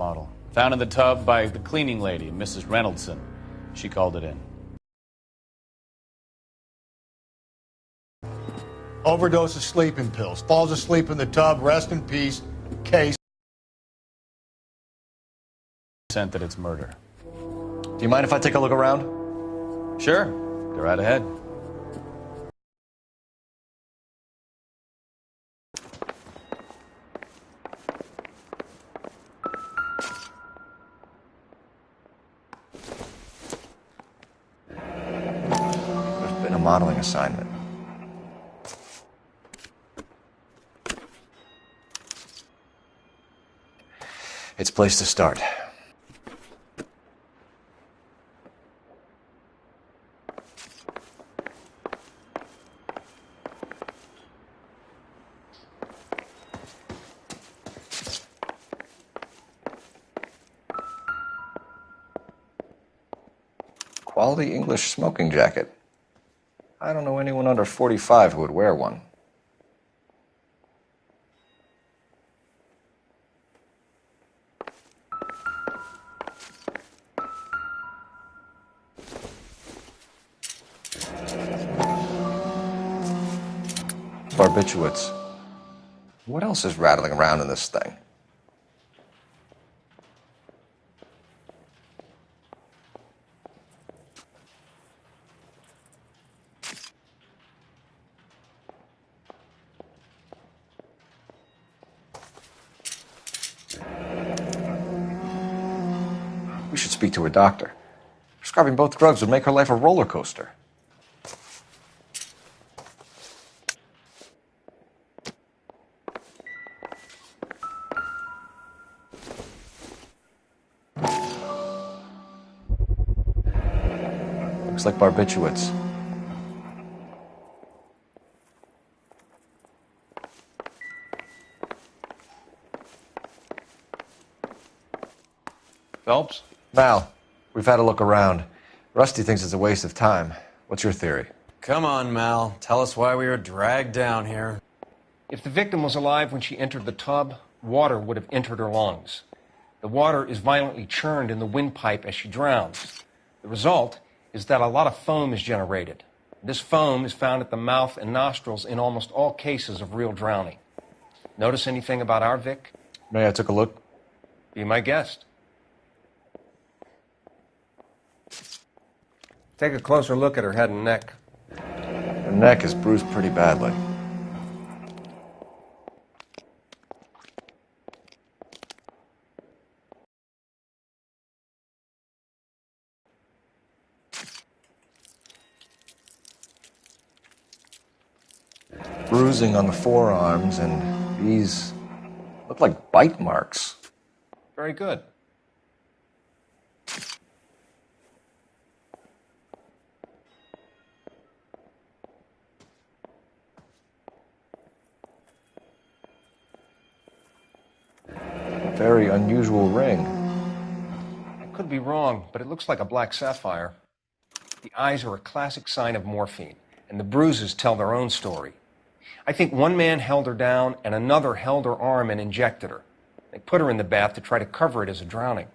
model. Found in the tub by the cleaning lady, Mrs. Reynoldson. She called it in. Overdose of sleeping pills. Falls asleep in the tub. Rest in peace. Case. Sent that it's murder. Do you mind if I take a look around? Sure. Go right ahead. There's been a modeling assignment. It's a place to start. Quality English smoking jacket. I don't know anyone under 45 who would wear one. Barbiturates. What else is rattling around in this thing? We should speak to a doctor. Prescribing both drugs would make her life a roller coaster. Looks like barbiturates. Phelps? Mal, we've had a look around. Rusty thinks it's a waste of time. What's your theory? Come on, Mal. Tell us why we were dragged down here. If the victim was alive when she entered the tub, water would have entered her lungs. The water is violently churned in the windpipe as she drowns. The result is that a lot of foam is generated. This foam is found at the mouth and nostrils in almost all cases of real drowning. Notice anything about our Vic? May I take a look? Be my guest. Take a closer look at her head and neck. Her neck is bruised pretty badly. Bruising on the forearms, and these look like bite marks. Very good. A very unusual ring. I could be wrong, but it looks like a black sapphire. The eyes are a classic sign of morphine, and the bruises tell their own story. I think one man held her down and another held her arm and injected her. They put her in the bath to try to cover it as a drowning.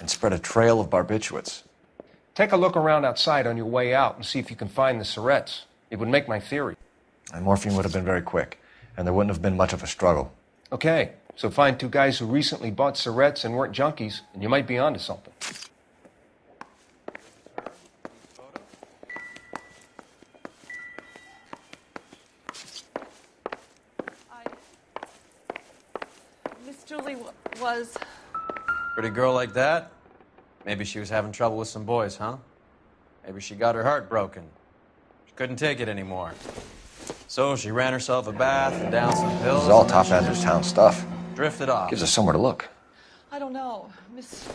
And spread a trail of barbiturates. Take a look around outside on your way out and see if you can find the syrettes. It would make my theory. And morphine would have been very quick, and there wouldn't have been much of a struggle. Okay, so find two guys who recently bought syrettes and weren't junkies, and you might be onto something. Miss Julie was... Pretty girl like that? Maybe she was having trouble with some boys, huh? Maybe she got her heart broken. She couldn't take it anymore. So she ran herself a bath and down some pills. This is all top Andrews Town stuff. Drifted off. Gives us somewhere to look. I don't know. Miss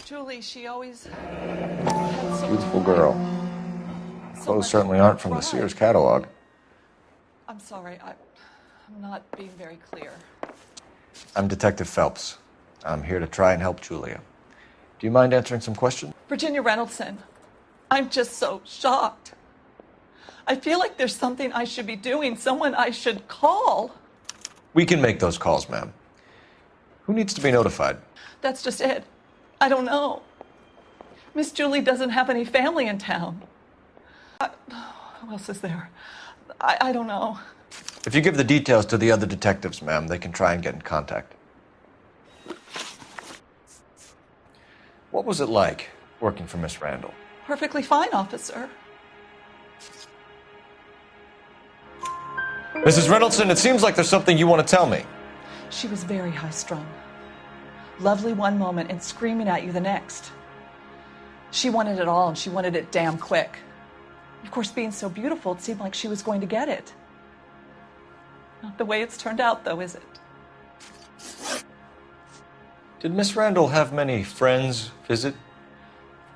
Julie, she always had so Beautiful much girl. time, so Clothes much certainly aren't from the pride. Sears catalog. I'm sorry. I'm not being very clear. I'm Detective Phelps. I'm here to try and help Julia. Do you mind answering some questions? Virginia Reynoldson, I'm just so shocked. I feel like there's something I should be doing, someone I should call. We can make those calls, ma'am. Who needs to be notified? That's just it. I don't know. Miss Julie doesn't have any family in town. Who else is there? I don't know. If you give the details to the other detectives, ma'am, they can try and get in contact. What was it like working for Miss Randall? Perfectly fine, officer. Mrs. Reynoldsson, it seems like there's something you want to tell me. She was very high-strung. Lovely one moment and screaming at you the next. She wanted it all, and she wanted it damn quick. Of course, being so beautiful, it seemed like she was going to get it. Not the way it's turned out, though, is it? Did Miss Randall have many friends visit?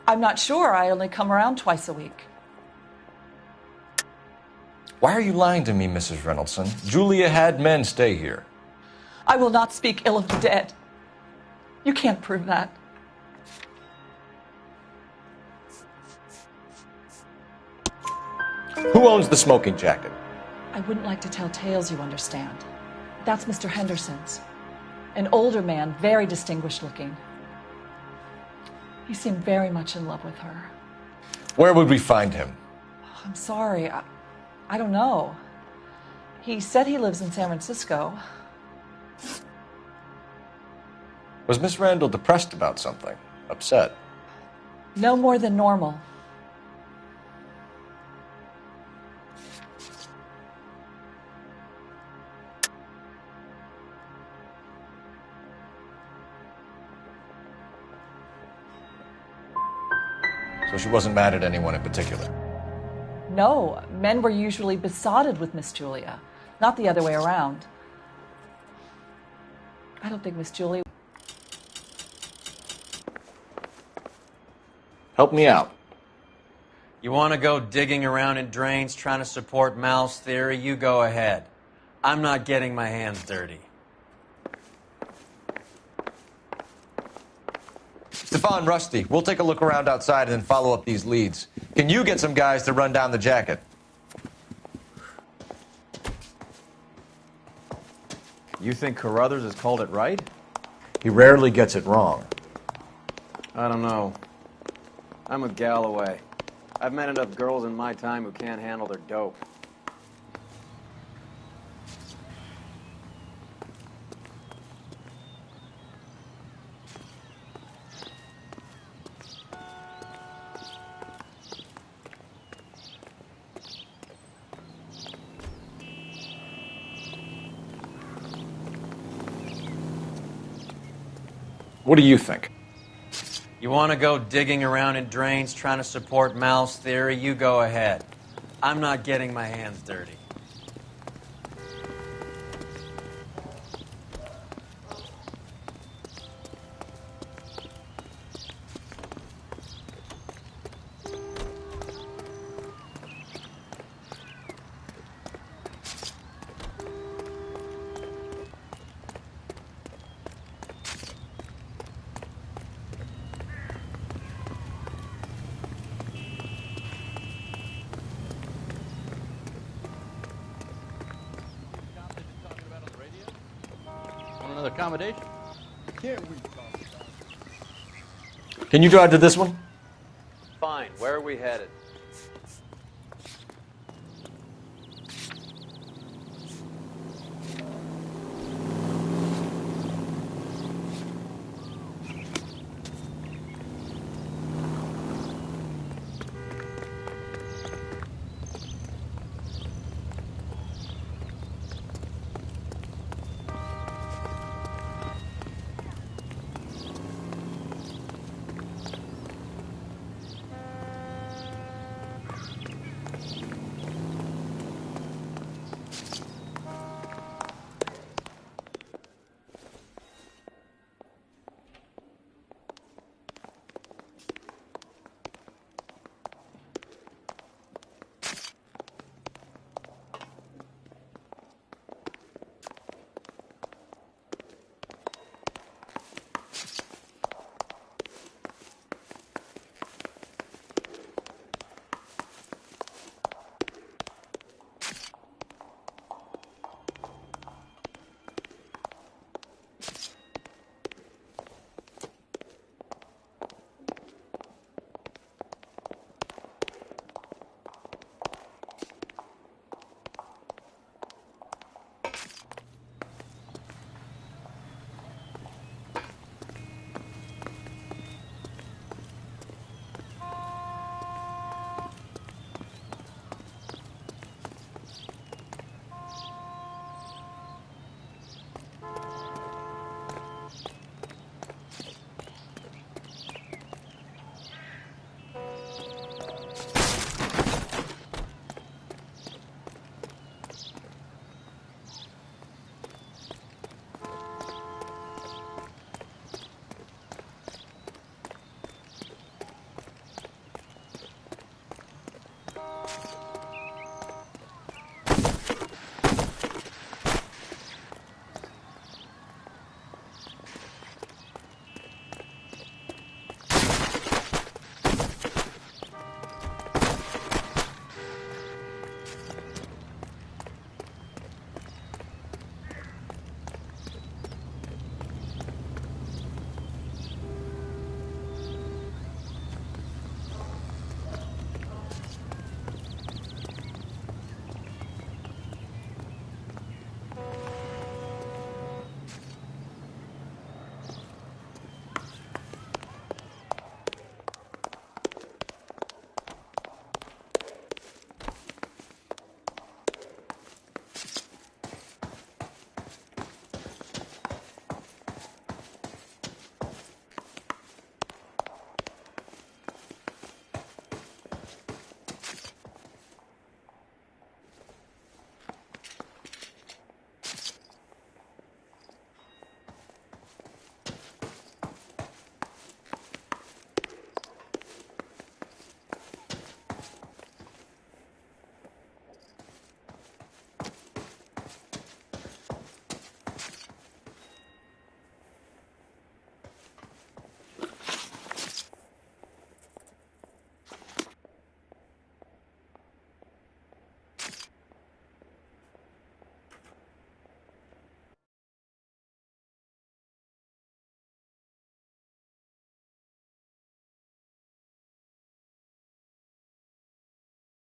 I'm not sure. I only come around twice a week. Why are you lying to me, Mrs. Reynoldsson? Julia had men stay here. I will not speak ill of the dead. You can't prove that. Who owns the smoking jacket? I wouldn't like to tell tales, you understand. That's Mr. Henderson's. An older man, very distinguished looking. He seemed very much in love with her. Where would we find him? I'm sorry. I don't know. He said he lives in San Francisco. Was Miss Randall depressed about something? Upset? No more than normal. So she wasn't mad at anyone in particular? No, men were usually besotted with Miss Julia, not the other way around. I don't think Miss Julia... Help me out. You want to go digging around in drains trying to support Mal's theory? You go ahead. I'm not getting my hands dirty. Stefan, Rusty, we'll take a look around outside and then follow up these leads. Can you get some guys to run down the jacket? You think Carruthers has called it right? He rarely gets it wrong. I don't know. I'm with Galloway. I've met enough girls in my time who can't handle their dope. What do you think? You want to go digging around in drains trying to support Mal's theory? You go ahead. I'm not getting my hands dirty. Another accommodation? Can you drive to this one? Fine. Where are we headed?